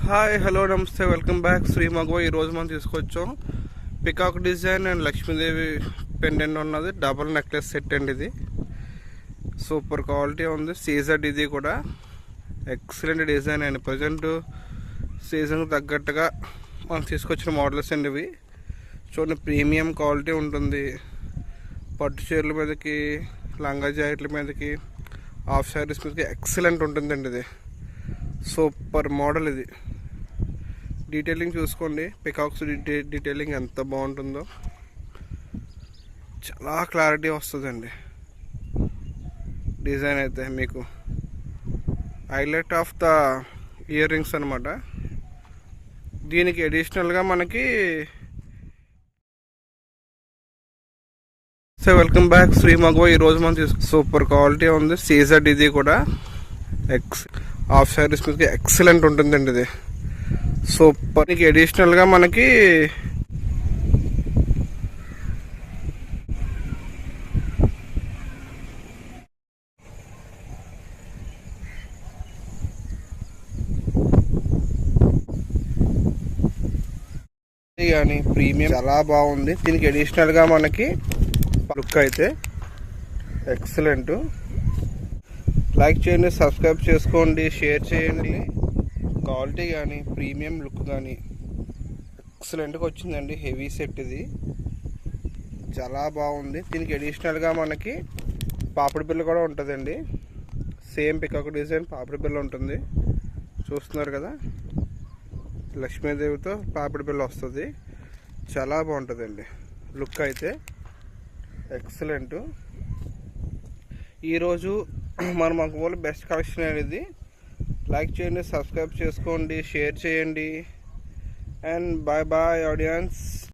Hi hello నమస్తే welcome back Shri మగవ. ఈరోజు మనం తీసుకొచ్చాం peacock design and Lakshmidevi pendant ఉన్నది డబుల్ నెక్లెస్ సెట్ అండి. ఇది సూపర్ క్వాలిటీ ఉంది. సీజర్ ఇది కూడా ఎక్సలెంట్ డిజైన్ అండి. ప్రజెంట్ సీజన్కి తగ్గట్టుగా మనం తీసుకొచ్చిన మోడల్స్ అండి ఇవి. చూడండి, ప్రీమియం క్వాలిటీ ఉంటుంది. పట్టు చీరల మీదకి, లంగా జాకెట్ల మీదకి, హాఫ్ శారీస్ మీదకి ఎక్సలెంట్ ఉంటుందండి. ఇది సూపర్ మోడల్. ఇది డీటెయిలింగ్ చూసుకోండి, పికాక్స్ డీటెయిలింగ్ ఎంత బాగుంటుందో. చాలా క్లారిటీ వస్తుందండి. డిజైన్ అయితే మీకు highlight of the ear rings అనమాట. దీనికి అడిషనల్గా మనకి వెల్కమ్ బ్యాక్ శ్రీ మగవ. ఈరోజు మనం సూపర్ క్వాలిటీ ఉంది. సీజర్ ఇది కూడా హాఫ్ శారీస్ మీదకి ఎక్సలెంట్ ఉంటుందండి. ఇది సూపర్. అడిషనల్గా మనకి కానీ ప్రీమియం చాలా బాగుంది. దీనికి అడిషనల్గా మనకి లుక్ అయితే ఎక్సలెంట్. లైక్ చేయండి, సబ్స్క్రైబ్ చేసుకోండి, షేర్ చేయండి. క్వాలిటీ కానీ ప్రీమియం లుక్ కానీ ఎక్సలెంట్గా వచ్చిందండి. హెవీ సెట్ ఇది చాలా బాగుంది. దీనికి అడిషనల్గా మనకి పాపిడి బిల్ల కూడా ఉంటుందండి. సేమ్ పికాక్ డిజైన్ పాపిడి బిల్ల ఉంటుంది. చూస్తున్నారు కదా, లక్ష్మీదేవితో పాపిడి బిల్ల వస్తుంది. చాలా బాగుంటుందండి లుక్ అయితే ఎక్సలెంట్. ఈరోజు మన మగవాళ్ళ బెస్ట్ కలెక్షన్ అనేది. లైక్ చేయండి, సబ్స్క్రైబ్ చేసుకోండి, షేర్ చేయండి. And bye bye audience.